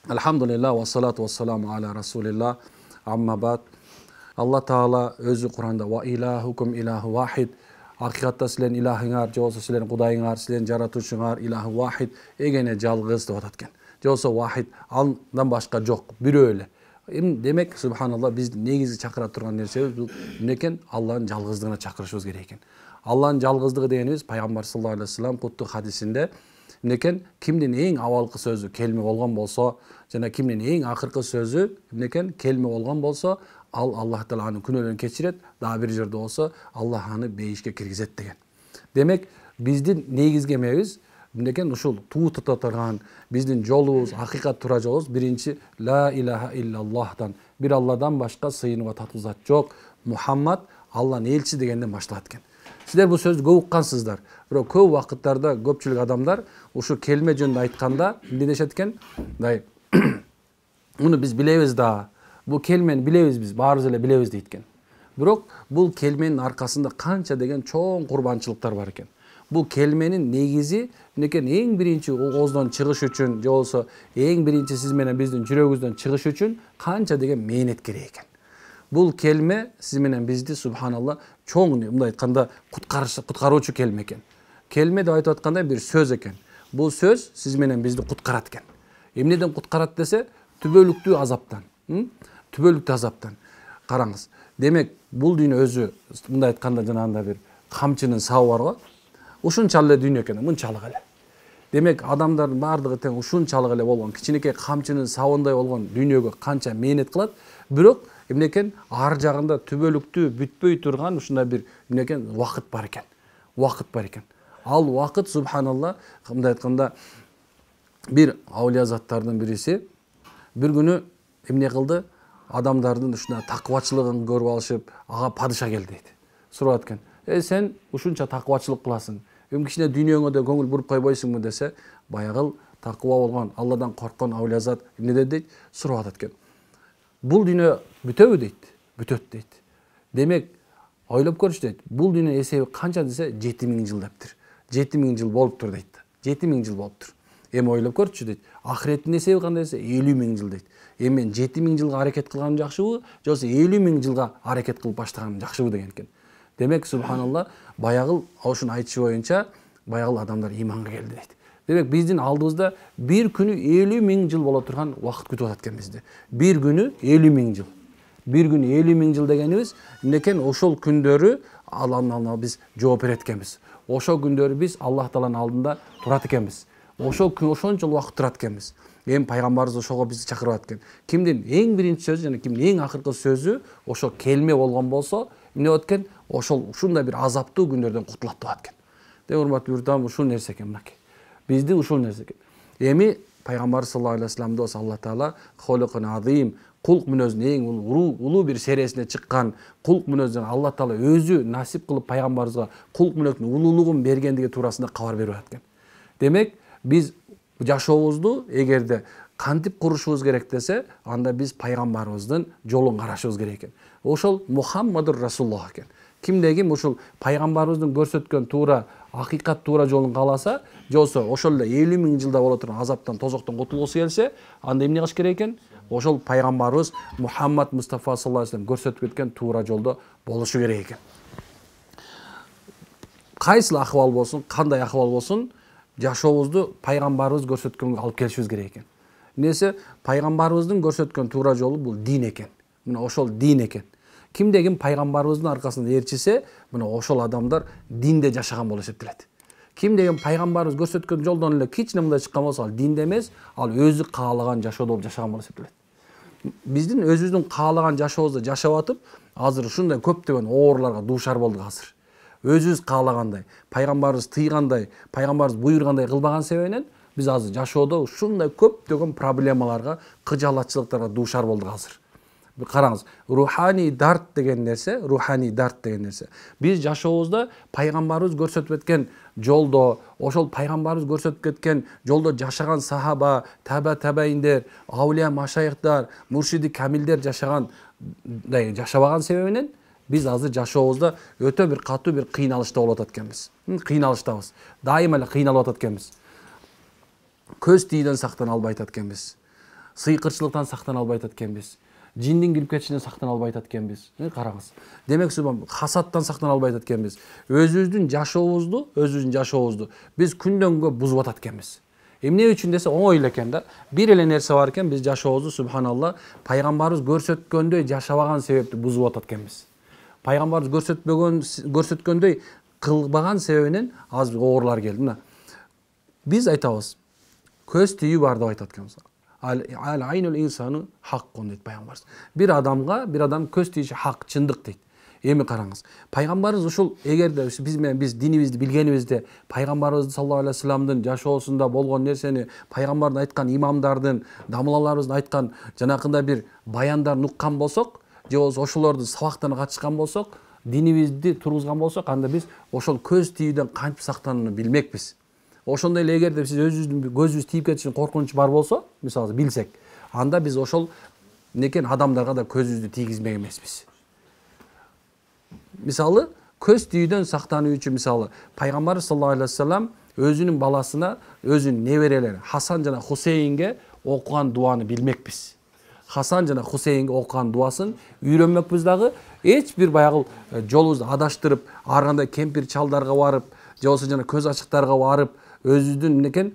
Alhamdulillah wa salatu wa salamu ala rasulillah. Amma ba'd. Allah Taala özü Kur'anda wa ilahukum ilahu wahid. Hakikatta sizlerin ilahыңар, жоосо sizlerin Кудайыңар, sizlerin жаратуучуңар ilahı wahid, egene жалгыз деп ататкан. Жоосо wahid, андан башка жок, бирөө эле. Демек, субханалла, биз негизи чакыра турган нерсебиз бул экен, Аллахтын жалгыздыгына чакырышыбыз керек экен. Аллахтын жалгыздыгы дегенибиз пайгамбар саллаллаху алейхи вассалам куттук хадисинде некен кимдин эң авалкы сөзү келме болгон болсо, жана кимдин эң акыркы сөзү некен келме болгон болсо, ал Аллах Таала анын күнөөлөрүн кечирет, дагы бир жерде болсо Аллах аны бейишке киргизет деген. Демек, биздин негизги эмебиз некен ушул туу тута турган биздин жолубуз, акыйкат туура жолубуз биринчи ла илаха иллаллахтан, бир Алладан башка сыйынууга татуу зат жок, Мухаммад Алланын элчиси дегенден башталат экен. Сиздер бул сөздү көп уккансыздар. Бирок көп убакыттарда көпчүлүк адамдар ушу келме жөнүндө айтканда эмне дешет экен? Мындай муну биз билебиз да, бул келмени билебиз биз, баарыбыз эле билебиз дейт экен. Бирок бул келменин аркасында канча деген чоң курбанчылыктар бар экен. Бул келменин негизи некен эң биринчи ооздон чыгыш үчүн, же болсо эң биринчи сиз менен биздин жүрөгүбүздөн чыгыш үчүн канча деген мээнет керек экен. Бул келме сиз менен бизди субханалла чоң, мындай айтканда, куткаруучу келме экен. Келме деп айтып аткандай бир сөз экен. Бул сөз сиз менен бизди куткарат экен. Эмнеден куткарат десе, түбөлүктүү азаптан. Түбөлүктүү азаптан. Караңыз. Демек, бул дүйнө өзү мындай айтканда жанагында бир камчынын сабы бар го. Ушунчалык эле дүйнө экен, мынчалык эле. Демек, адамдардын баардыгы тең ушунчалык эле болгон, кичинекей камчынын сабындай болгон дүйнөгө канча мээнет кылат, бирок эмнекен ар жагында түбөлүктүү бүтпөй турган ушундай бир эмнекен убакыт бар экен. Убакыт бар экен. Ал убакыт субханалла, мындай айтканда бир аулия заттардын бириси бир күнү эмне кылды? Адамдардын ушундай таквачылыгын көрүп алышып, ага падыша келди дейт. Сурап аткан: сен ушунча таквачылык кыласың, кичине дүйнөңө да көңүл буруп койбойсуңбу десе, баягыл таква болгон, Алладан корккон аулия зат эмне деди дейт? Сурап атат экен. Бул дүйнө бүтөбү дейт? Бүтөт дейт. Демек, ойлоп көрүчү дейт. Бул дүйнө эсеби канча десе 7000 жыл дептир. 7000 жыл болуптур дейт. 7000 жыл болуптур. Эми ойлоп көрүчү дейт. Ахиреттин эсеби кандай десе 50000 жыл дейт. Эми мен 7000 жылга аракет кылганым жакшыбы, же болбосо 50000 жылга аракет кылып баштаганым жакшыбы деген экен. Демек, субханалла, баягыл ошону айтышы боюнча баягыл адамдар иманга келди дейт. Демек, биздин алдыбызда бир күнү 50000 жыл боло турган убакыт күтүп атат экен бизди. Бир күнү 50000 жыл. Бир күнү 50000 жыл дегенибиз эмнекен? Ошол күндөрү Аллахтан биз жооп берет экенбиз. Ошол күндөрү биз Аллах Тааланын алдында турат экенбиз. Ошол күн ошончол убакыт турат экенбиз. Эми пайгамбарыбыз ошого бизди чакырып аткан. Кимдин эң биринчи сөзү жана кимдин эң акыркы сөзү ошо келме болгон болсо, эмне болот экен? Ошол ушундай бир азаптуу күндөрдөн кутулат деп аткан. Деп урматтуу урдам, ушул нерсе экен мынакей. Бизди ушул нерсе экен. Эми пайгамбар саллаллаху алейхи вассаламды болсо Аллах Таала холукун азим, кулк мүнөзүнүн эң улуу бир сериясине чыккан кулк мүнөзүн Аллах Таала өзү насип кылып пайгамбарыбызга кулк мүнөзүнүн улуулугун бергендиги туурасында кабар берип аткан. Демек, биз жашообузду эгерде кантип курушубуз керек десе, анда биз пайгамбарыбыздын жолун карашыбыз керек экен. Ошол Мухаммадур Расулуллах экен. Кимде ким ушул пайгамбарыбыздын көрсөткөн туура акыйкат туура жолун кааласа, же болсо ошол эле 50000 жылда боло турган азаптан, тозоктон кутулгусу келсе, анда эмне кылыш керек экен? Ошол пайгамбарыбыз Мухаммад Мустафа саллаллаху алейхи вассалам көрсөтүп кеткен туура жолдо болушу керек экен. Кайсыл акыбал болсун, кандай акыбал болсун, жашообузду пайгамбарыбыз көрсөткөнгө алып келишибиз керек экен. Эмнесе, пайгамбарыбыздын көрсөткөн туура жолу бул дин экен. Мына ошол дин экен. Кимде ким пайгамбарыбыздын аркасында ээрчисе, мына ошол адамдар динде жашаган болуп эсептелет. Кимде ким пайгамбарыбыз көрсөткөн жолдон эле кичине мындай чыккан болсо, ал динде эмес, ал өзү каалаган жашоодо болуп жашаган болуп эсептелет. Биздин өзүбүздүн каалаган жашообузду жашап атып, азыр ушундай көптөгөн ооруларга дуушар болдук азыр. Өзүбүз каалагандай, пайгамбарыбыз тыйгандай, пайгамбарыбыз буйругандай кылбаган себебинен биз азыр жашоодо ушундай көптөгөн проблемаларга, кыжаалатчылыктарга дуушар болдук азыр. Караңыз, руханий дарт деген нерсе, Биз жашообузда пайгамбарыбыз көрсөтүп кеткен жолдо, ошол пайгамбарыбыз көрсөтүп кеткен жолдо жашаган сахаба, табаиндер, аулия машайыктар, муршиди камилдер жашабаган себебинен биз азыр жашообузда өтө бир катуу бир кыйналышта болуп атат экенбиз. Кыйналыштабыз. Дайыма эле кыйналып атат экенбиз. Көз тийден сактана албай атат экенбиз. сыйкырчылыктан сактана албай атат экенбиз. Жиндин кирип кетишинен сактана албай атат экенбиз. Караңыз. Демек хасаттан сактана албай атат экенбиз. Өзүбүздүн жашообузду биз күндөн күнгө бузуп атат экенбиз. Эмне үчүн десе оңой эле экен да. Бир эле нерсе бар экен, биз жашообузду субханалла пайгамбарыбыз көрсөткөндөй жашабаган себепти бузуп атат экенбиз. Пайгамбарыбыз көрсөткөндөй кылбаган себебинен азыр оорулар келди мына. Биз айтабыз, көз тийүү бар деп айтат экенбиз. Ал айнул инсаны хаккун дейт пайгамбарыбыз. Бир адам көз тийиши хак, чындык дейт. Эми караңыз. Пайгамбарыбыз ушул эгерде биз динибизди билгенибизде, пайгамбарыбыз саллаллаху алейхи вассаламдын жашоосунда болгон нерсени, пайгамбардын айткан имамдардын, дамылаларыбыздын айткан жанакындай бир баяндарын уккан болсок, же болбосо ошолорду сабактан катышкан болсок, динибизди тургузган болсок, анда биз ошол көз тийүүдөн кантип сактанууну билмекпиз. Ошондой эле эгерде биз өзүбүздүн көзүбүз тийип кетишин коркунуч бар болсо, мисалы билсек, анда биз ошол некен адамдарга да көзүбүздү тийгизмек эмеспиз. Мисалы, көз тийүүдөн сактануу үчүн мисалы пайгамбар саллаллаху алейхи вассалам өзүнүн баласына, өзүнүн неберелери Хасан жана Хусейнге окуган дуаны билмекпиз. Хасан жана Хусейнге окуган дуасын үйрөнмөкпүз дагы, эч бир баягы жолубузду адаштырып, ар кандай кемпир чалдарга барып, же болбосо жана көз ачыктарга барып, өзүбүздүн некен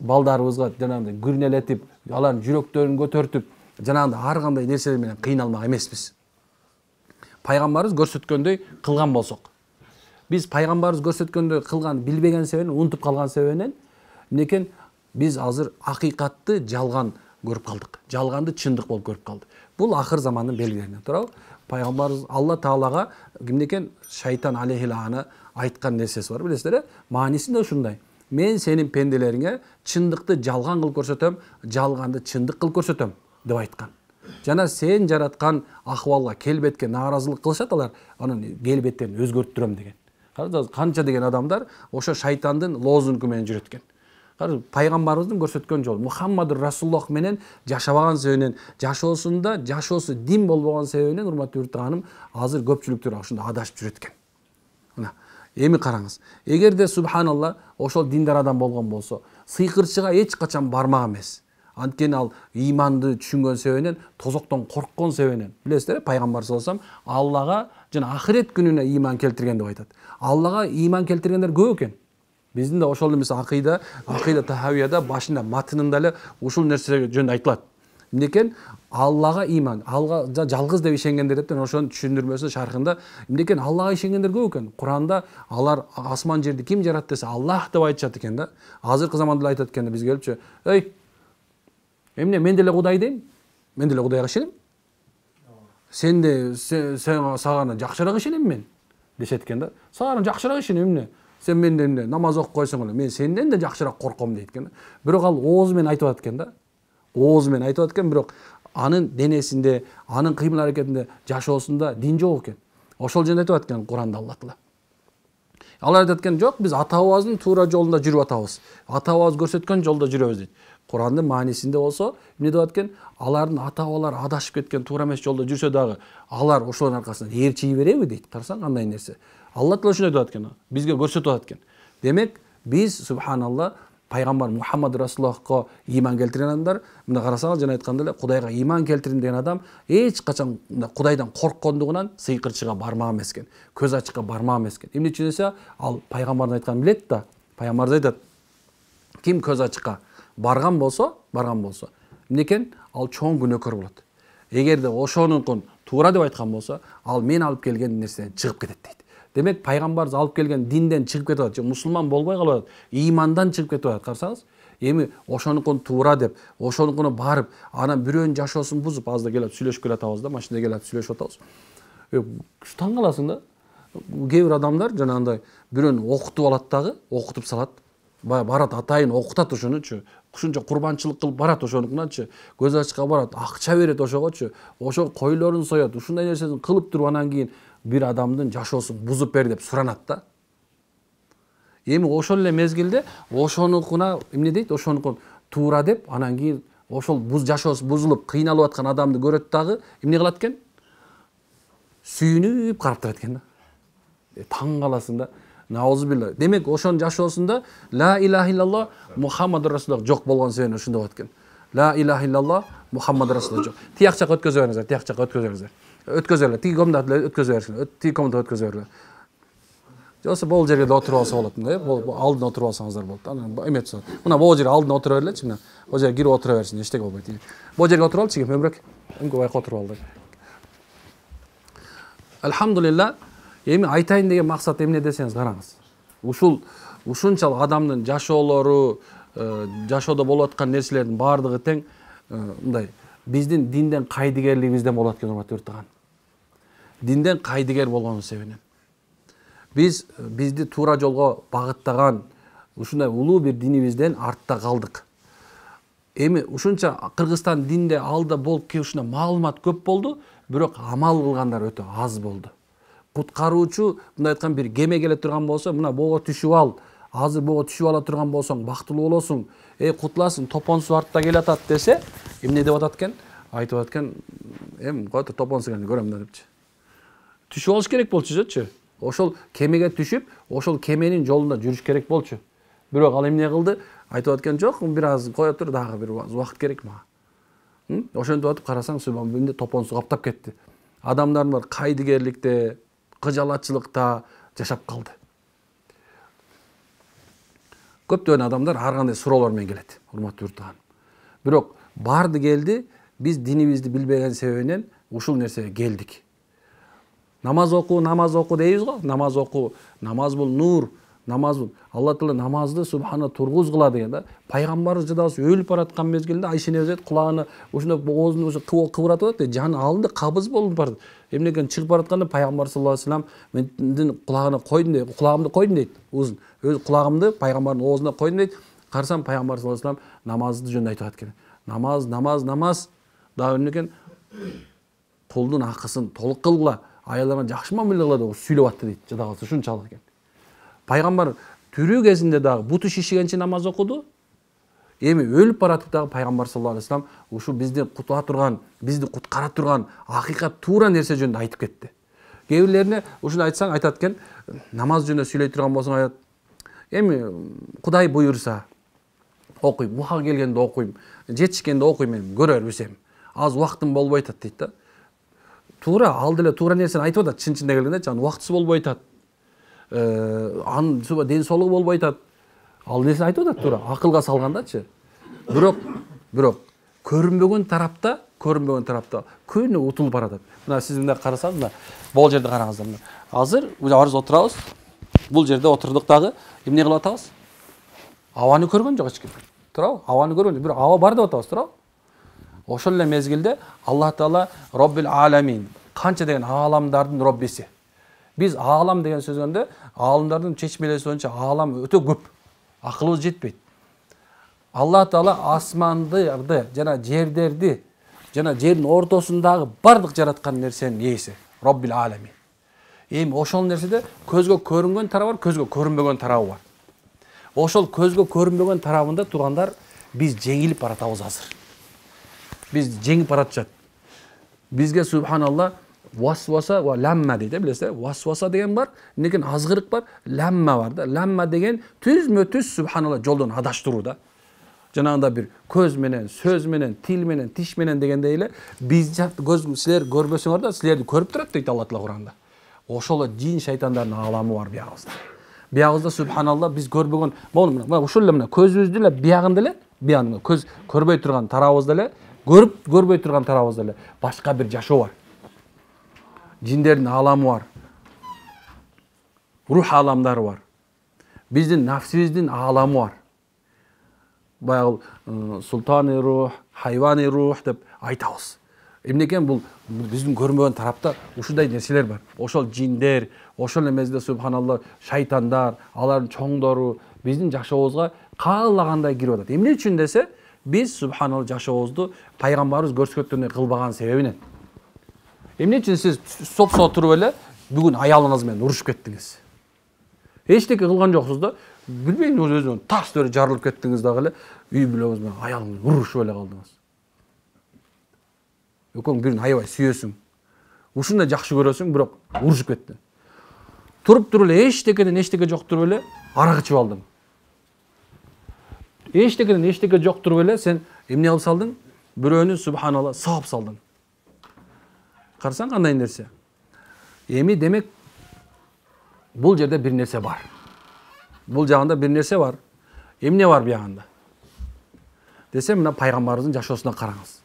балдарыбызга жанагындай күрнелетип, алардын жүрөктөрүн көтөртүп, жанагындай ар кандай нерселер менен кыйналмак эмеспиз. Пайгамбарыбыз көрсөткөндөй кылган болсок, биз пайгамбарыбыз көрсөткөндөй кылган билбеген себебинен, унутуп калган себебинен некен биз азыр акыйкатты жалган көрүп калдык. Жалганды чындык болуп көрүп калдык. Бул акыр замандын белгилеринен туурабы? Пайгамбарыбыз Алла Таалага кимдекен шайтан алейхилана айткан нерсеси бар, билесиздер, мааниси да ушундай. Мен сенин пенделериңе чындыкты жалган кылып көрсөтөм, жалганды чындык кылып көрсөтөм деп айткан. Жана сен жараткан акыбалга, келбетке нааразылык кылышат алар, анын келбеттерин өзгөрттүрөм деген. Канча деген адамдар ошо шайтандын лозунгу менен жүрөт экен. Пайгамбарыбыздын көрсөткөн жолу Мухаммадур Расулуллах менен жашабаган себебинен, жашоосу дин болбогон себебинен, урматтуу юрттаганым, азыр көпчүлүктөр ушунда адашып жүрөт экен. Мына, эми караңыз. Эгерде субханалла ошол диндар адам болгон болсо, сыйкырчыга эч качан бармак эмес. Анткени ал иманды түшүнгөн себебинен, тозоктон корккон себебинен. Билесиздер, пайгамбар саллаллаху алейхи вассалам Аллага жана ахирет күнүнө иман келтирген деп айтат. Аллага иман келтиргендер көп экен. Биздин да ошол эмес акыйда тахавияда башында матынында эле ушул нерсе жөнүндө айтылат. Эмнекен Аллага иман, Аллага жалгыз деп ишенгендер деп ошонун түшүндүрмөсү шархында эмнекен Аллага ишенгендер көп экен. Куранда алар асман жерди ким жаратты десе Аллах деп айтышат экен да. Азыркы заманда айтат экен бизге келипчи, "Эй, эмне мен деле Кудай дейм? Мен деле Кудайга ишенем. Сага жакшыраак ишенем мен" дешет экен да. "Сага жакшыраак ишенем эмне? Сен менден эмне намаз окуп койсоң эле, мен сенден да жакшыраак корком" дейт экен да. Бирок ал ооз менен айтып атат экен да. Ооз менен айтып атат экен, бирок анын денесинде, анын кыймыл аракетинде, жашоосунда дин жок экен. Ошол жөнүндө айтып атат экен Куранда Алла Таала. Алар айтат экен, "Жок, биз ата-бабабыздын туура жолунда жүрүп атабыз. Ата-бабабыз көрсөткөн жолдо жүрөбүз" дейт. Курандын маанисинде болсо, эмне деп аткан? Алардын ата-бабалары адашып кеткен туура эмес жолдо жүрсө дагы, алар ошонун аркасында эр чийи береби дейт. Карасаң кандай нерсе. Алла Таала ошондой деп аткан, бизге көрсөтүп атат экен. Демек, биз субханалла пайгамбар Мухаммад Расулуллахка иман келтирген адамдар, мына карасаңыз жана айткандай эле, Кудайга иман келтирдим деген адам эч качан Кудайдан корккондугунан сыйкырчыга бармак эмес экен, көз ачыкка бармак эмес экен. Эмне үчүн десе, ал пайгамбардын айтканын билет да. Пайгамбарыбыз айтат, ким көз ачыкка барган болсо, эмнекен? Ал чоң күнөөкөр болот. Эгерде ошонукун туура деп айткан болсо, ал мен алып келген нерседен чыгып кетет дейт. Демек, пайгамбарыбыз алып келген динден чыгып кетип атат, мусулман болбой калып атат, имандан чыгып кетип атат. Карасаңыз, эми ошонукун туура деп, ошонукуна барып, анан бирөөнүн жашоосун бузуп, азыр келип сүйлөшүп келатабыз да, машинада келип сүйлөшүп атабыз. Таң каласың да. Кээ бир адамдар жанагындай бирөөнү окутуп алат дагы, окутуп салат. Барат атайын окутат ошонучу. Ушунча курбанчылык кылып барат ошонукунанчы, көз ачыкка барат, акча берет ошогочу, ошо койлорун соёт, ушундай нерсени кылып туруп анан кийин бир адамдын жашоосун бузуп бер деп суранат да. Эми ошол эле мезгилде ошонукуна эмне дейт? Ошонукун туура деп, анан кийин ошол жашоосу бузулуп, кыйналып аткан адамды көрөт дагы, эмне кылат экен? Сүйүнүп карап турат экен да. Таң каласың да. Наузубилла. Демек, ошонун жашоосунда ла илаха иллаллах Мухаммадур Расулуллах жок болгон себебинен ушундай болот экен. La ilahe illallah Muhammed Rasulullah жоқ. Тияқ жаққа өткөзө беріңіздер, тияқ жаққа өткөзө беріңіздер. Өткөзө берлер, тиги комнатада өткөзө берсиңер, тиги комнатада өткөзө берлер. Жоқса бул жерге де отуруп алса болот, алдына отуруп алсаңыздар болот. Ана эме турат. Мына бул жерге алдына отура берлечи, мына. Бул жерге кирип отура берсин, эчтеке болбойт. Бул жерге отуруп алчы, мөмрөк. Эми байка отуруп алды. Алхамдулилла, эми айтайын деген максат эмне десеңиз караңыз. Ушунчалык адамдын жашоолору, жашоодо болуп аткан нерселердин баардыгы тең мындай биздин динден кайдыгерлигибизден болот экен, урматтуу тууган. Динден кайдыгер болгонун себебинен. Бизди туура жолго багыттаган ушундай улуу бир динибизден артта калдык. Эми ушунча Кыргызстан динде алда болуп келушуна маалымат көп болду, бирок амал кылгандар өтө аз болду. Куткаруучу мындай айткан бир кеме келе турган болсо, мына бого түшүп ал, азыр бого түшүп ала турган болсоң, бактылуу болосуң, кутуласың, топонсу артта келатат десе, эмне деп атат экен? Айтып атат экен, койду топонсу келди көрөм да депчи. Түшүп алыш керек болчу. Ошол кемеге түшүп, ошол кеменин жолунда жүрүш керек болчу. Бирок ал эмне кылды? Айтып аткан жок, бир аз кое тур, дагы бир убакыт керек мага. Ошентип атып карасаң, сүббүндө топонсу каптап кетти. Адамдар бар кайдыгерликте, кыжалатчылыкта жашап калды. Көптөгөн адамдар ар кандай суроолор менен келет, урматтуу тууган. Бирок барды келди, биз динибизди билбеген себебинен ушул нерсеге келдик. Намаз оку дейбиз го. Намаз бул нур, намаз бул. Алла Таала намазды субхана тургуз кыла деген да. Пайгамбарыбыз жадабыз өлүп бараткан мезгилинде Айша энебиз кулагына ушундай оозун кыбыратып атат, жаны алынды, кабыз болуп барды. Эмнеге чыгып баратканда пайгамбар саллаллаху алейхи вассалам мендин кулагына койдум дейт, кулагымды койдум дейт. Өзүн кулагымды пайгамбардын оозуна койдум дейт. Карасам пайгамбар саллаллаху алейхи вассалам намазды жөнүндө айтып атат экен. Намаз. Дагы эмнекен? Кулдун акысын толук кылгыла. Аяларына жакшы мамиле кыла деп сүйлөп атты дейт. Жадагысы ушунчалык экен. Пайгамбар түрүү кезинде дагы буту шишигенче намаз окуду. Эми өлүп баратып дагы пайгамбар саллаллаху алейхи вассалам ушу бизди кутуа турган, бизди куткара турган акыйкат туура нерсе жөнүндө айтып кетти. Кээ бирлерине ушуну айтсаң айтат экен, намаз жөнүндө сүйлөй турган болсоң айтат. Эми Кудай буйурса окуйм, убагы келгенде окуйм, жетишкенде окуйм, эми көрөр бисем. Аз убактым болбой атат дейт да. Туура, ал деле туура нерсени айтып атат, чын-чынында келгенде, жана убактысы болбой атат. Анын ден соолугу болбой атат. Ал нерсени айтып атат туура, акылга салгандачы. Бирок көрүнбөгөн тарапта күнү утулуп баратат. Мына сиз мындай карасаңыз, мына бул жерде караңыздар. Азыр биз отурабыз. Бул жерде отурдук дагы эмне кылып атабыз? Абаны көргөн жок эч ким. Туурабы? Абаны көргөн жок. Бирок аба бар деп атабыз, туурабы? Ошол эле мезгилде Аллах Таала Роббил Аламин, канча деген ааламдардын Роббиси. Биз аалам деген сөзгөндө, аалымдардын чечмелеси боюнча аалам өтө көп. Акылыбыз жетпейт. Аллах Таала асмандарды жана жердерди, жана жердин ортосундагы бардык жараткан нерсенин ээси, Роббил Аламин. Эми ошол нерседе көзгө көрүнгөн тарабы бар, көзгө көрүнбөгөн тарабы бар. Ошол көзгө көрүнбөгөн тарабында тургандар биз жеңилип баратабыз азыр. Биз жеңип баратышат. Бизге субханалла васваса ва ламма дейт, билесиз, васваса деген бар, некен азгырык бар, ламма бар да. Ламма деген түзмө-түз субханалла жолдон адаштыруу да. Жанагында бир көз менен, сөз менен, тил менен, тиш менен дегендей эле биз силер көрбөсөңөр да, силерди көрүп турат дейт Алла Таала Куранда. Ошол жин шайтандардын ааламы бар биягыбызда. Биягыбызда субханалла биз көрбөгөн, мына ушул эле мына көзүбүздү эле биягында эле, биягында көз көрбөй турган тарабыбызда эле, көрбөй турган тарабыбызда эле башка бир жашоо бар. Жиндердин ааламы бар. Рух ааламдары бар. Биздин нафсибиздин ааламы бар. Баягы султаны рух, хайваны рух деп айтабыз. Эмнекен бул биздин көрмөгөн тарапта ушундай нерселер бар. Ошол жиндер, ошол эмезде субханалла шайтандар, алардын чоңдору биздин жашообузга каалагандай кирип атат. Эмне үчүн десе, биз субханалла жашообузду пайгамбарыбыз көрсөткөндөй кылбаган себебинен. Эмне үчүн сиз сопсо туруп эле бүгүн аялыңыз менен урушуп кеттиңиз? Эчтеке кылган жоксуз да, билбейм өзүңүз тас өре жарылып кеттиңиз дагы эле үй бүлөңүз менен аялыңыз урушуп эле калдыңыз. Экөөң бирин аябай сүйөсүң. Ушундай жакшы көрөсүң, бирок урушуп кеттиң. Туруп эле эчтеке жок туруп эле арак ичип алдың. Эчтеке жок туруп эле сен Эмне кылып салдың? Бирөөнү субханалла саап салдың. Карасаң кандай нерсе. Эми демек бул жерде бир нерсе бар. Бул жагында бир нерсе бар. Эмне бар бuyagында? Десе мына пайгамбарыбыздын жашоосуна караңыз.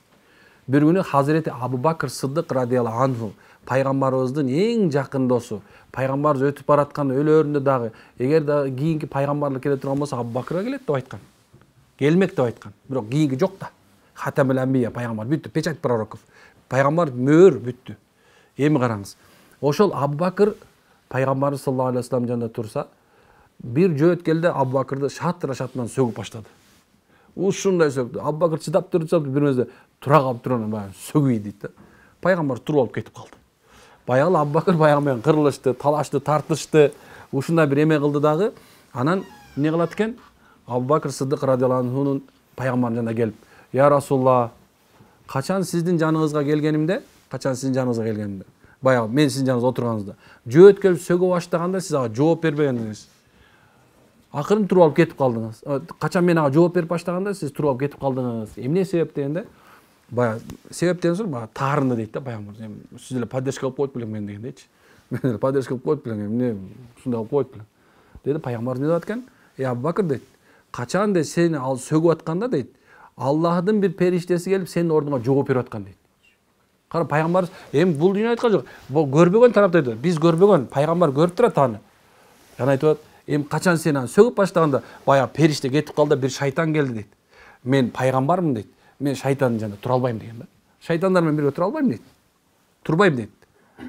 Bir günü Hazreti Abu Bakr Sıddık radıyallahu anhu пайгамбарыбыздын эң жакын досу, пайгамбарыбыз өтүп бараткан өлөрүндө дагы эгер да кийинки пайгамбарлык келе турган болсо Абу Бакрга келет деп айткан. Келмек деп айткан. Бирок кийинки жок да. Хатамул Анбия пайгамбар бүттү, печать пророков. Пайгамбар мөөр бүттү. Эми караңыз. Ошол Абу Бакр пайгамбарыбыз саллаллаху алейхи вассалам жанында турса, бир жөө өткөлдө Абу Бакрды шатынан сөгүп баштады. Ушундай сөктү. Абу Бакр чыдап турса бир мезгилде тура калып турган баягы сөгүй дейт да. Пайгамбар туруп алып кетип калды. Баягы Абу Бакр баягы менен кырылышты, талашты, тартышты. Ушундай бир эме кылды дагы. Анан эмне кылат экен? Абу Бакр Сыддык радıyallahu анхунун пайгамбардын жанына келип, "Я Расулулла, качан сиздин жаныңызга келгенимде, баягы мен сиздин жаныңызда отурганыңызда, жөө өткөлүп сөгө баштаганда сиз ага жооп бербегендиңиз. Акырын туруп алып кетип калдыңыз. Качан мен ага жооп берип баштаганда сиз туруп алып кетип калдыңыз. Эмне себеп дегенде, баягы себеп деген соң баягы таарынды дейт да пайгамбар. Сиз деле поддержка кылып коюп белең мен дегендейчи. Мен деле поддержка кылып коюп белең, эмне ушундай кылып коюп белең. Деди пайгамбар эмне деп аткан? Абу Бакр дейт. Качан да сени ал сөгүп атканда дейт, Аллахтын бир периштеси келип сенин ордуңа жооп берип аткан дейт. Кара пайгамбар эми бул дүйнө айткан жок. Бул көрбөгөн тарапта дейт. Биз көрбөгөн, пайгамбар көрүп турат аны. Жана айтып атат, эми качан сени сөгүп баштаганда баягы периште кетип калды, бир шайтан келди дейт. Мен пайгамбармын дейт. Мен шайтандын жанында тура албайм деген да. Шайтандар менен бирге тура албайм дейт. Турбайм дейт.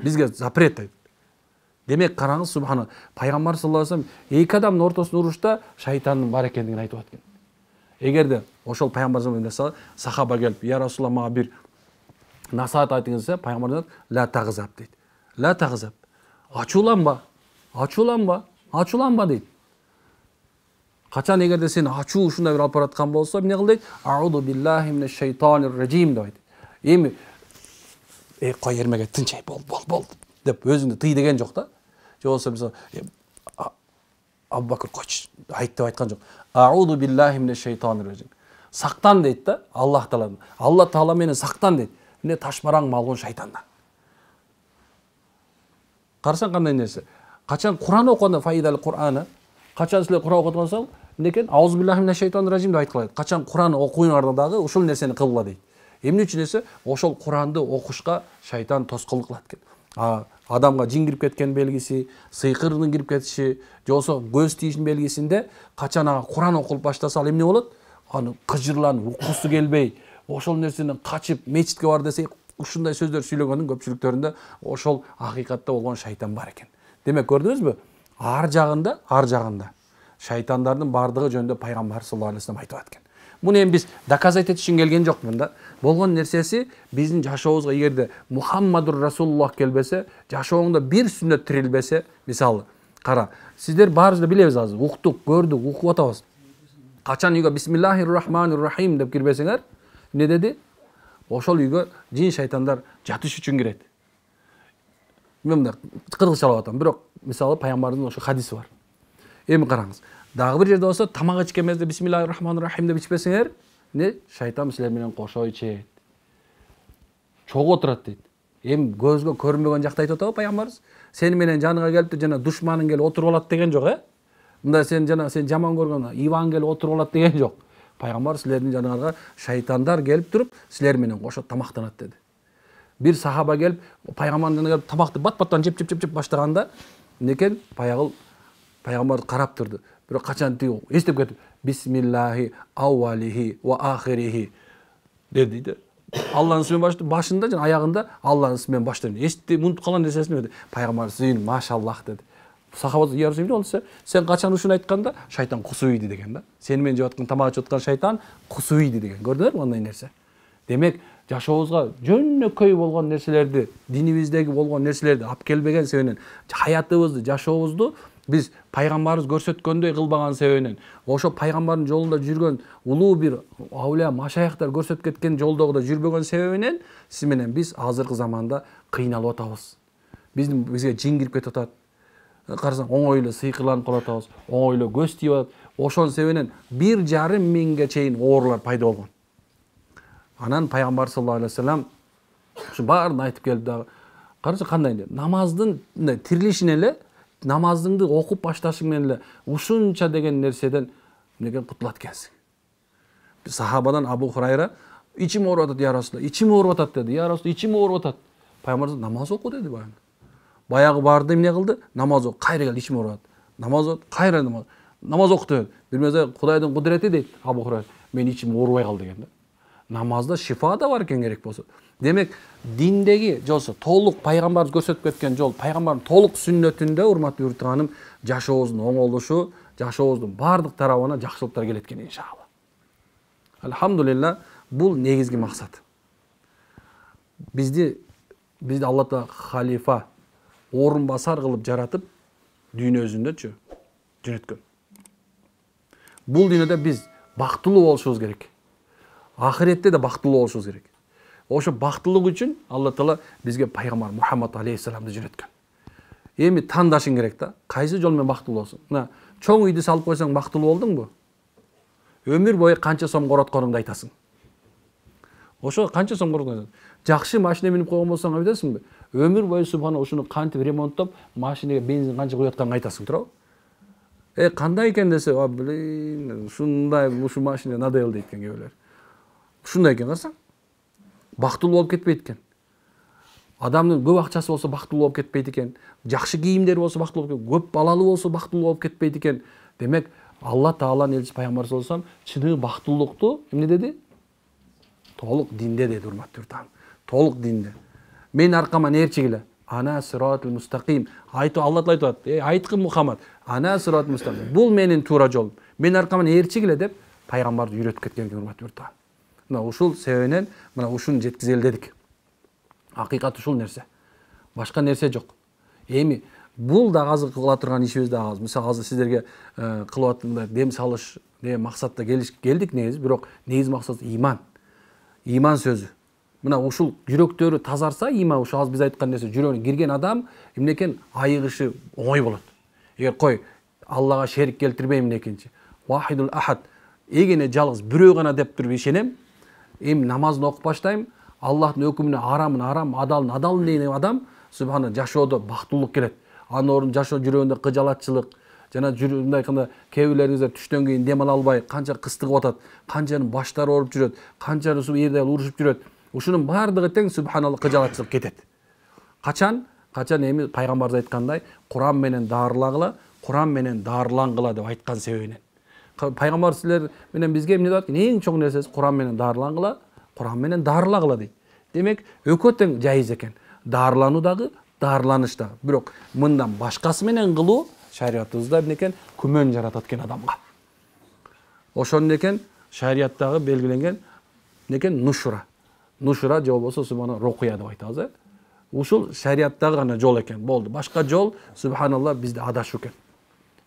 Бизге запрет дейт. Демек караңыз субхана, пайгамбар саллаллаху алейхи вассалам эки адамдын ортосунда урушта шайтандын бар экендигин айтып аткан. Эгерде ошол пайгамбар заманында сахаба келип, "Я Расулалла, мага бир насаат айтыңыз" десе, пайгамбар айтат, "Ла тагзаб" дейт. Ла тагзаб. Ачууланба дейт. Качан эгерде сени ачуу ушундай бир алып бараткан болсо, эмне кыл дейт? "Аузу биллахи минеш шайтанир раджим" дейт. Эми кой эрмеге тынчай бол деп өзүңдү тый деген жок да. Же болсо мисалы Абу Бакр койчу айт деп айткан жок. "Аузу биллахи минеш шайтанир раджим". Сактан дейт да, Аллах Тааладан. Алла Таала менен сактан дейт. Эмне ташбараң малгун шайтандан. Карасаң кандай нерсе. Качан Кур'ан окуганда файдалуу Кур'аны, качан силер Кур'ан окуп атсаң, эмне экен? "Аузу биллахи минеш шайтанир раджим" деп айткылайт. Качан Кур'ан окуюңарда дагы ушул нерсени кылгыла дейт. Эмне үчүн десе, ошол Кур'анды окушка шайтан тоскоолдук кылат экен. Адамга жин кирип кеткен белгиси, сыйкырдын кирип кетиши, же болбосо көз тийишин белгисинде качан ага Кур'ан окулуп баштаса ал эмне болот? Аны кыжырланып, уккусу келбей, ошол нерсенен качып мечитке бар десе, ушундай сөздөр сүйлөгөндүн көпчүлүктөрүндө ошол акыйкатта болгон шайтан бар экен. Демек көрдүңүзбү? Ар жагында шайтандардын бардыгы жөнүндө пайгамбар саллаллаху алейхи вассалам айтып аткан. Муну эми биз доказать этиш үчүн келген жокмун да. Болгон нерсеси биздин жашообузга эгерде Мухаммадур Расулуллах келбесе, жашооңдо бир сүннөт тирилбесе, мисалы, кара, сиздер баарыбыз да билебиз азыр, уктук, көрдүк, укуп атабыз. Качан үйгө бисмиллахир рахманир рахим деп кирбесеңер, эмне деди? Ошол үйгө жин шайтандар жатыш үчүн кирет. Мен мында кыргызчалап атам, бирок мисалы пайгамбардын ошо хадиси бар. Эми караңыз. Дагы бир жерде болсо тамак ичкен мезгилде бисмиллахир рахманир рахим деп ичпесеңер, не шайтан силер менен кошо ичет. Чогуу турат дейт. Эми көзгө көрүнбөгөн жакта айтып атабы пайгамбарыбыз? Сени менен жаныңа келип жана душманың келип отуруп алат деген жок, Мында сен жаман көргөн Иван келип отуруп алат деген жок. Пайгамбар силердин жаныңарга шайтандар келип туруп, силер менен кошо тамактанат деди. Бир сахаба келип, пайгамбардын жанына келип тамакты бат-баттан жеп баштаганда, некен пайгамбар карап турду. Бирок качан тиги эстеп кетип, бисмиллахи аввалихи ва ахирихи деди. Алланын исминен башында жана аягында Алланын исминен баштайм. Эстеп унутуп калган нерсесин деди. Пайгамбар сыйын машаллах деди. Сахаба я Расулуллах болсо, сен качан ушуну айтканда шайтан кусуйди деген да. Сени менен жеп аткан тамак ичип аткан шайтан кусуйди деген. Көрдүңөрбү кандай нерсе? Демек, жашообузга жөнөкөй болгон нерселерди, динибиздеги болгон нерселерди алып келбеген себебинен, хаятыбызды, жашообузду биз пайгамбарыбыз көрсөткөндөй кылбаган себебинен, ошо пайгамбардын жолунда жүргөн улуу бир аулия машаяктар көрсөтүп кеткен жолдогуда жүрбөгөн себебинен сиз менен биз азыркы заманда кыйналып атабыз. Бизге жин кирип кетип атат. Карасаң оңой эле сыйкырланып калып атабыз, оңой эле көз тийип атат. Ошонун себебинен 1,5 миңге чейин оорулар пайда болгон. Анан пайгамбар саллаллаху алейхи вассалам ушу баарын айтып келди дагы. Карачы кандай деп, намаздын тирилишине эле, намазыңды окуп башташың менен эле ушунча деген нерседен эмнеге кутулат экенсиң. Сахабадан Абу Хурайра ичим ооруп атат, я Расулалла, ичим ооруп атат деди. Я Расулалла, ичим ооруп атат. Пайгамбар намаз оку деди баягы. Баягы барды эмне кылды? Намаз оку, кайра келди, ичим ооруп атат. Намаз оку, кайра намаз оку деди. Бир мезгил Кудайдын кудурети дейт Абу Хурайра. Мен ичим оорубай калды деген да. Намазда шифа да бар экен керек болсо. Демек, диндеги жолсо толук пайгамбарыбыз көрсөтүп кеткен жол, пайгамбардын толук сүннөтүндө урматтуу үртүганым жашообуздун оңолушу, жашообуздун бардык тарабына жакшылыктар келет экен иншалла. Алхамдулилла, бул негизги максат. Бизди Алла Таала халифа, орун басар кылып жаратып, дүйнө жүзүндөчү жөнөткөн. Бул дүйнөдө биз бактылуу болушубуз керек. Ахиретте де бактылуу болушубуз керек. Ошо бактылык үчүн Алла Таала бизге пайгамбар Мухаммад алейхиссаламды жөнөткөн. Эми тандашың керек да, кайсы жол менен бактылуу болсуң. Мына чоң үйдү салып койсоң бактылуу болдуңбу? Өмүр бою канча сом коротконуңду айтасың. Ошо канча сом коротконуңду. Жакшы машина минип койгон болсоң айтасыңбы? Өмүр бою субхана ушуну кантип ремонттоп, машинеге бензин канча куюп атканын айтасың, туурабы? Кандай экен десе, блин, ушундай ушу машина надел дейт экен кээ бирлер. Ушундай экен карасаң, бактылуу болуп кетпейт экен. Адамдын көп акчасы болсо бактылуу болуп кетпейт экен. Жакшы кийимдери болсо бактылуу болуп кетпейт, көп балалуу болсо бактылуу болуп кетпейт экен. Демек, Алла Тааланын элчиси пайгамбар саллаллаху алейхи вассалам чыныгы бактылуулукту эмне деди? Толук динде деди, урматтуу таң. Толук динде. Мен аркама нерчигиле. Ана сиратул мустақим. Айтып Алла Таала айтат, айткын Мухаммад, ана сиратул мустақим. Бул менин туура жолум. Мен аркама нерчигиле деп пайгамбарды үйрөтүп кеткен урматтуу таң. Мына ушул себебинен мына ушуну жеткизели дедик. Акыйкат ушул нерсе. Башка нерсе жок. Эми бул да азыр кыла турган ишибиз да аз. Мисалы азыр сиздерге кылып аткандай дем салыш деген максатта келдик негизи, бирок негизи максат иман. Иман сөзү. Мына ушул жүрөктөрү тазарса, иман ушул аз биз айткан нерсе жүрөгүнө кирген адам эмнекен айыгышы оңой болот. Эгер кой Аллага шерик келтирбейм экенчи. Вахидул ахад. Эгене жалгыз бирөө гана деп туруп ишенем. Эми намазды окуп баштайм. Аллахтын өкүмүнө арамын арам, адалын адал деген адам субхана жашоодо бактылуулук келет. Анын ордуна жашоо жүрөгүндө кыжалатчылык, жана мындай кандай кээ бирлериңиздер түштөн кийин дем ала албай, канча кыстыгып атат, канчанын баштары ооруп жүрөт, канча эрде урушуп жүрөт. Ушунун бардыгы тең субханалла кыжалатчылык кетет. Качан эми пайгамбарыбыз айткандай, Куран менен дарылагыла, Куран менен дарылангыла деп айткан себебинен. Пайгамбар силер менен бизге эмне деп аткан? Эң чоң нерсеси Куран менен дарылангыла, Куран менен дарылагыла дейт. Демек, экөө тең жайыз экен. Дарылануу дагы, дарыланыш дагы. Бирок мындан башкасы менен кылуу шариятыбызда эмнекен? Күмөн жаратат экен адамга. Ошондон экен шариаттагы белгиленген эмнекен? Нушура. Нушура же болбосо субхана рукуя деп айтабыз. Ушул шариаттагы гана жол экен. Болду. Башка жол субханалла бизде адашуу экен.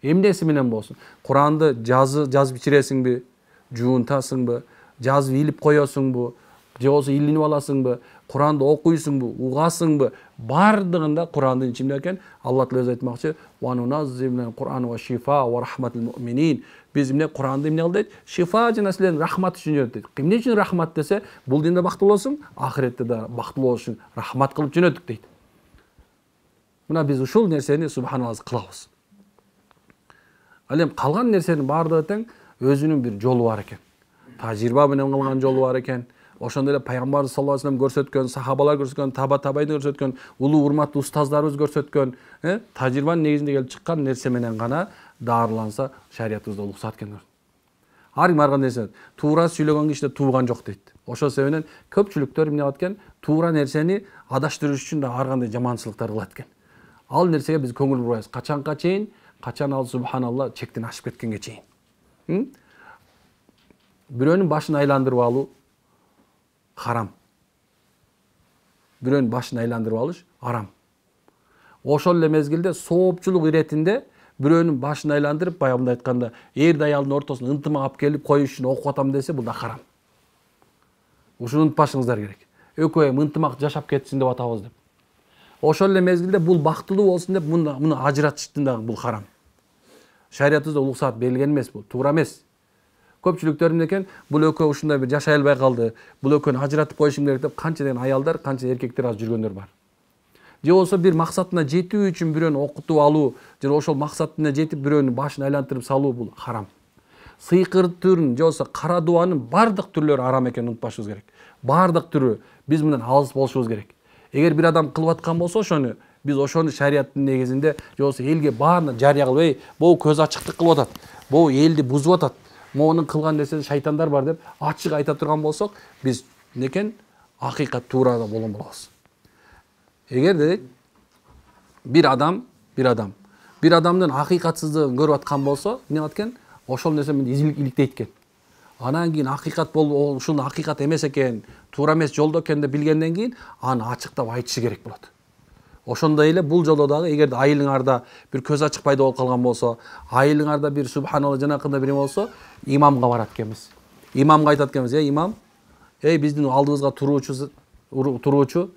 Эмнеси менен болсун? Куранды жазып ичиресиңби? Жуунтасыңбы? Жазып илип коесуңбу? Же болбосо илинип аласыңбы? Куранды окуйсуңбу? Угасыңбы? Бардыгында Курандын ичинде экен. Алла Таала өз айтмакчы: "Ва нуназзилу Кур'ан ва шифа ва рахматул муъминин." Биз эмне Куранды эмне кыл дейт? Шифа жана силердин рахмат үчүн жөнөттүк дейт. Эмне үчүн рахмат десе, бул динде бактылуу болсуң, ахиретте да бактылуу болуш үчүн рахмат кылып жөнөттүк дейт. Мына биз ушул нерсени субханалла кылабыз. Ал эми калган нерсенин баардыгы тең өзүнүн бир жолу бар экен. Тажрыйба менен кылган жолу бар экен. Ошондой эле пайгамбар саллаллаху алейхи вассалам көрсөткөн, сахабалар көрсөткөн, табайды көрсөткөн, улуу урматтуу устаздарыбыз көрсөткөн, тажрыйбанын негизинде келип чыккан нерсе менен гана дарыланса шариятыбызда уруксат экен. Ар ким арган нерсе туура сүйлөгөн кишиде тууган жок дейт. Ошол себептен көпчүлүктөр эмне кылат экен? Туура нерсени адаштырыш үчүн да ар кандай жаманчылыктар кылат экен. Ал нерсеге биз көңүл бурбайбыз. Качанга чейин? Качан ал субханалла чектен ашып кеткенге чейин. Бирөөнүн башын айландырып алуу харам. Бирөөнүн башын айландырып алыш харам. Ошол эле мезгилде соопчулук иретинде бирөөнүн башын айландырып, баягында айтканда, эрди аялдын ортосуна ынтымак алып келип коюш үчүн окуп атам десе, бул да харам. Ушуну унутпашыңыздар керек. Экөө ынтымак жашап кетсин деп атабыз деп. Ошол эле мезгилде бул бактылуу болсун деп муну ажыратыштын да бул харам. Шариятыбызда улук саат берилген эмес бул, туура эмес. Көпчүлүктөр эмнекен, бул экөө ушундай бир жашай албай калды, бул экөөнү ажыратып коюшум керек деп канча деген аялдар, канча эркектер азыр жүргөндөр бар. Же болбосо бир максатына жетүү үчүн бирөөнү окутуп алуу, же ошол максатына жетип бирөөнүн башын айлантырып салуу бул харам. Сыйкыртын же болбосо кара дубанын бардык түрлөрү арам экенин унутпашыбыз керек. Бардык түрү биз мындан алыс болушубуз керек. Эгер бир адам кылып аткан болсо ошону биз ошону шариаттын негизинде же болбосо элге баарына жарыя кылып, могу көз ачыктык кылып атат, могу элди бузуп атат, могунун кылган нерсеси шайтандар бар деп ачык айта турган болсок, биз некен акыйкат туурада болгон болобуз. Эгерде бир адамдын акыйкатсыздыгын көрүп аткан болсо, эмне кылат экен? Ошол нерсе менен иликтейт экен. Анан кийин акыйкат болуп, ушул акыйкат эмес экен, туура эмес жолдо экен деп билгенден кийин аны ачыктап айтышы керек болот. Ошондой эле бул жолдо дагы эгерде айылыңарда бир көз ачык пайда болуп калган болсо, айылыңарда бир субханалла жанакында бир болсо, имамга барат экенбиз. Имамга айтат экенбиз: имам, биздин алдыбызга туруучу,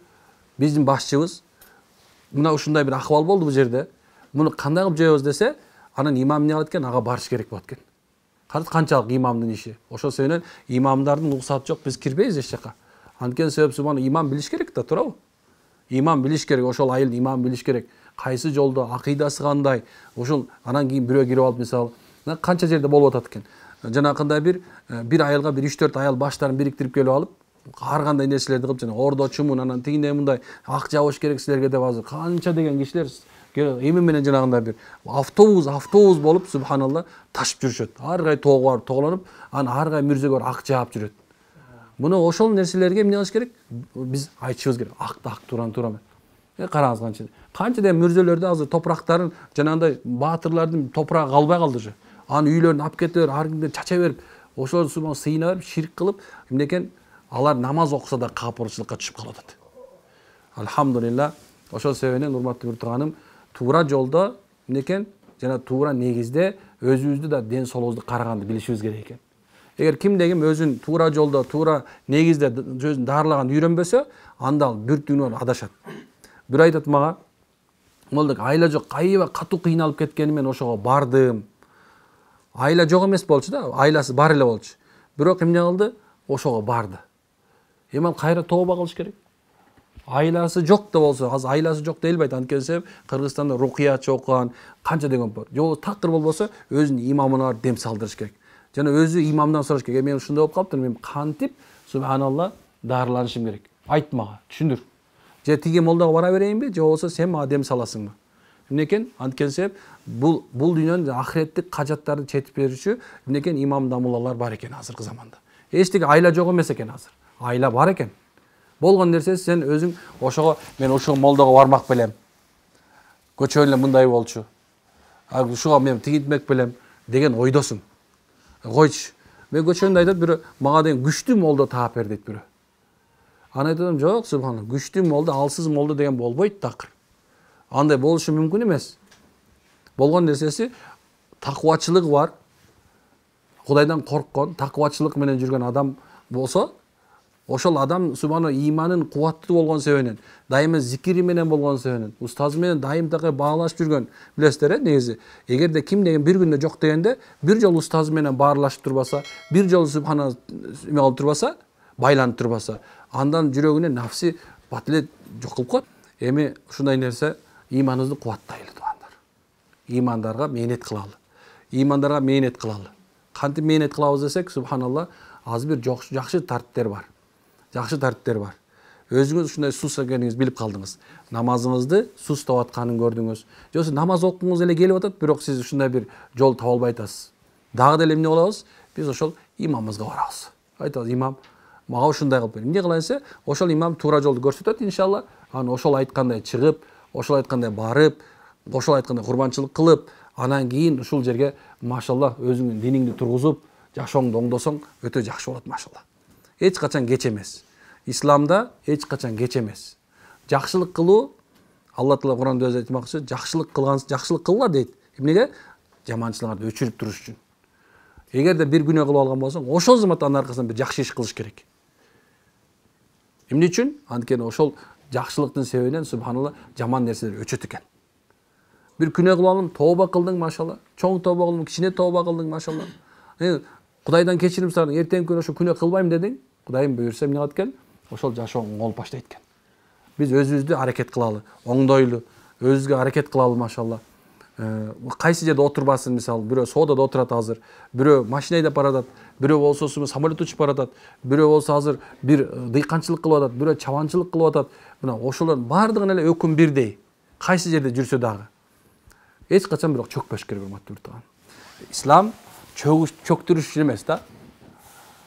биздин башчыбыз мына ушундай бир акыбал болду бул жерде. Муну кандай кылып жоебуз десе, анан имам эмне кылат экен? Ага барыш керек болот экен. Караңыз канчалык имамдын иши. Ошол себептен имамдардын уруксаты жок, биз кирбейбиз эч жака. Анткени себеп субхана имам билиш керек да, туурабы? Имам билиш керек, ошол айыл имам билиш керек. Кайсы жолдо, акыйдасы кандай, ошол анан кийин бирөө кирип алып, мисалы, канча жерде болуп атат экен. Жанакындай бир айылга бир 3-4 аял баштарын бириктирип келип алып, ар кандай нерселерди кылып, жана ордочумун, анан тигиндей мындай ак жабыш керек силерге деп азыр канча деген кишилер эми менен жанагындай бир автобус болуп, субханалла, ташып жүрүшөт. Ар кай тоого барып тоголонуп, анан ар кай мүрзөгө ак жаап жүрөт. Муну ошол нерселерге эмне кылыш керек? Биз айтышыбыз керек. Акты ак, туураны туура менен. Караңыз канча деген мүрзөлөрдө азыр топурактарын жанагындай баатырлардын топурагы калбай калды уже. Анын үйлөрүн алып кетип, ар кимдер чача берип, ошол сыйына берип, ширк кылып, эмне экен? Алар намаз окуса да капырчылыкка түшүп калып атат. Алхамдулилла, ошол себептен урматтуу тууганым, туура жолдо эмне экен? Жана туура негизде өзүбүздү да ден соолугубузду караганды билишибиз керек экен. Эгер кимде ким өзүн туура жолдо, туура негизде өзүн даарлаганды үйрөнбөсө, анда ал бүртүнөн адашат. Бир айтат мага, молдок айла жок, аябай катуу кыйналып кеткени менен ошого бардым. Айла жок эмес болчу да, айласы бар эле болчу. Бирок эмне кылды? Ошого барды. Ал кайра тооба кылыш керек. Айласы жок да болсо, азыр айласы жок делбейт. Анткени себеп Кыргызстанда рукиятчы окуган канча деген бар. Жол такыр болбосо, өзүнүн имамына дем салдырыш керек. Жана өзү имамдан сураш керек. Мен ушундай болуп калыптыр, мен кантип субханалла даарыланышым керек. Айт мага, түшүндүр. Же тиги молдого бара берейинби, же болбосо сен мага дем саласыңбы? Эмне экен? Анткени себеп бул дүйнөнүн ахиреттик кажаттарды четип берүүчү эмне экен? Имам дамулалар бар экен азыркы заманда. Эчтеке айла жок эмес экен азыр. Айла бар экен. Болгон нерсеси сен өзүң ошого мен ушул молдого бармак белем. Көчөн эле мындай болчу. Ушуга мен тигинтмек белем деген ойдосуң. Койчу. Мен көчөндө айтат бирөө, мага деген күчтүү молдо таап бер дейт бирөө. Аны айтам, жок, субханалла, күчтүү молдо, алсыз молдо деген болбойт такыр. Андай болушу мүмкүн эмес. Болгон нерсеси такыбачылыгы бар. Кудайдан корккон, такыбачылык менен жүргөн адам болсо, ошол адам субханалла иманын кубаттуу болгон себебинен, дайыма зикири менен болгон себебинен, устазы менен дайым такыр баалашып жүргөн, билесиздер, негизи. Эгерде ким деген бир күндө жок дегенде, бир жолу устазы менен баарлашып турбаса, бир жолу субханалла эме кылып турбаса, байланып турбаса, андан жүрөгүнө нафси батилет жок кылып коет. Эми ушундай нерсе иманыбызды кубаттайлы туугандар. Имандарга мээнет кылалы. Имандарга мээнет кылалы. Кантип мээнет кылабыз десек, субханалла, азыр бир жакшы тартиптер бар. Жакшы тартиптер бар. Өзүңүз ушундай сус экениңизди билип калдыңыз. Намазыңызды сустап атканын көрдүңүз. Же болбосо намаз окугуңуз эле келип атат, бирок сиз ушундай бир жол таба албай атасыз. Дагы деле эмне кылабыз? Биз ошол имамыбызга барабыз. Айтабыз, имам, мага ушундай кылып бер. Эмне кылайын десе, ошол имам туура жолду көрсөтөт иншалла. Аны ошол айткандай чыгып, ошол айткандай барып, ошол айткандай курбанчылык кылып, анан кийин ушул жерге машалла өзүңдүн диниңди тургузуп, жашооңду оңдосоң өтө жакшы болот машалла. Эч качан кеч эмес. Исламда эч качан кеч эмес. Жакшылык кылуу, Алла Таала Куранда өзү айтмакчы, жакшылык кылгыла дейт. Эмнеге? Жаманчылыктарды өчүрүп туруш үчүн. Эгерде бир күнөө кылып алган болсоң, ошол заматтын аркасынан бир жакшы иш кылыш керек. Эмне үчүн? Анткени ошол жакшылыктын себебинен субханалла жаман нерселер өчөт экен. Бир күнөө кылып алдың, тооба кылдың машалла. Чоң тооба кылдың, кичине тооба кылдың машалла. Кудайдан кечирим сурадың, эртеңки күнү ошо күнөө кылбайм дедиң, Кудайым буйрса эмне кылат экен? Ошол жашооң оңолуп баштайт экен. Биз өзүбүздү аракет кылалы, оңдойлу, өзүбүзгө аракет кылалы, машалла. Кайсы жерде отурбасын, мисалы, бирөө соодада отурат азыр, бирөө машина айдап баратат, бирөө болсо самолет учуп баратат, бирөө болсо азыр бир дыйканчылык кылып атат, бирөө чабанчылык кылып атат. Мына ошолордун баардыгына эле өкүм бирдей. Кайсы жерде жүрсө дагы. Эч качан бирок чөкпөш керек, урматтуу тууган. Ислам чөктүрүш үчүн эмес да.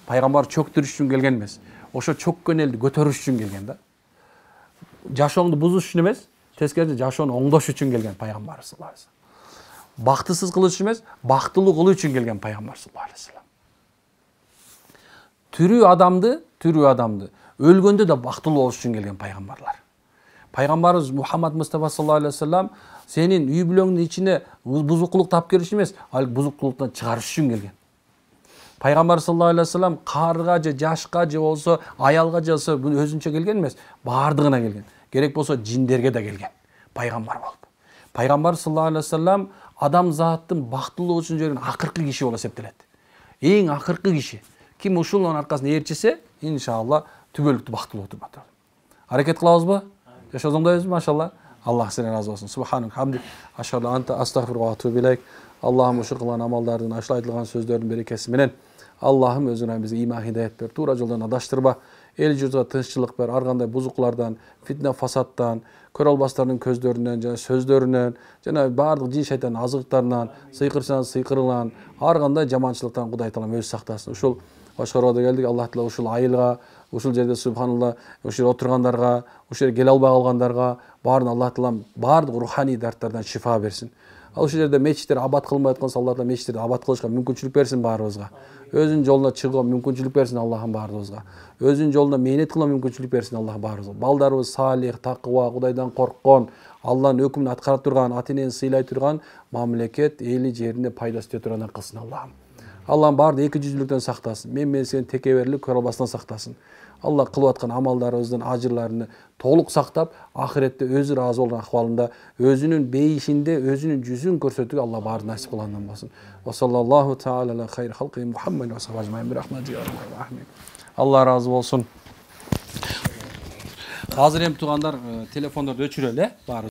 Пайгамбар чөктүрүш үчүн келген эмес. Ошо чөккөн элди көтөрүш үчүн келген да. Жашооңду бузуш үчүн эмес, тескерисинче жашоону оңдош үчүн келген пайгамбар саллаллаху алейхи вассалам. Бактысыз кылыш үчүн эмес, бактылуу кылуу үчүн келген пайгамбар саллаллаху алейхи вассалам. Түрүү адамды өлгөндө да бактылуу болуш үчүн келген пайгамбарлар. Пайгамбарыбыз Мухаммад Мустафа саллаллаху алейхи вассалам сенин үй бүлөңдүн ичине бузукулук тап келиш эмес, ал бузукулуктан чыгарыш үчүн келген. Пайгамбар саллаллаху алейхи вассалам карга же жашка же болсо аялга же болсо өзүнчө келген эмес, баардыгына келген. Керек болсо жиндерге да келген. Пайгамбар болуп. Пайгамбар саллаллаху алейхи вассалам адамзаттын бактылуу үчүн жүргөн акыркы киши болуп эсептелет. Эң акыркы киши. Ким ушунун аркасында ээрчисе, иншалла түбөлүктүү бактылуу отурмат. Аракет кылабызбы? Жашоозоңдойбузбу, машалла. Аллах сенен разы болсун. Субханак хамди ашхаду анта астагфирука ва атубу илейк. Аллахым ушул кылган амалдардын, ашыл айтылган сөздөрдүн берекеси менен Аллахым өзүнө бизге иман хидayet бер, туура жолдон адаштырба. Эл журтка тынччылык бер, ар кандай бузуклардан, фитна фасаттан, көрө албастардын көздөрүнөн жана сөздөрүнөн, жана баардык жин шайтандын азыктарынан, сыйкырынан, ар кандай жаманчылыктан Кудай таалам өзү сактасын. Ушул Башкарууга келдик. Аллах таала ушул айылга, ушул жерде субханалла, ушул отургандарга, ушул жерге келе албай калгандарга баарын Аллах таалам баардык руханий дарттардан шифа берсин. Ал ушул жерде мечиттер абад кылынбай атканса, Аллах таала мечиттерди абад кылышка мүмкүнчүлүк берсин баарыбызга. Өзүнүн жолуна чыгууга мүмкүнчүлүк берсин Аллахым баарыбызга. Өзүнүн жолуна мээнет кылууга мүмкүнчүлүк берсин Аллах баарыбызга. Балдарыбыз салих, такыба, Кудайдан корккон, Аллахнын өкүмүн аткара турган, ата-энени сыйлай турган, мамлекет, эли жеринде пайдасы тие тургандар кылсын Аллахым. Аллахым баарды эки жүздүүлүктөн сактасын. Мен сени текеберлик көрө албастан сактасын. Аллах кылып аткан амалдарыбыздын ажырларын толук сактап, ахиретте өзү ыраазы болгон акыбалында, өзүнүн бейишинде, өзүнүн жүзүн көрсөтүүгө Аллах баарын насип кылгандан болсун. Ва саллаллаху таала аля хайр халқи Мухаммад ва сахбахи ажмаин би рахмати я архамар рахимин. Алла разы болсун. Азыр эми туугандар, телефондорду өчүрөлү, баары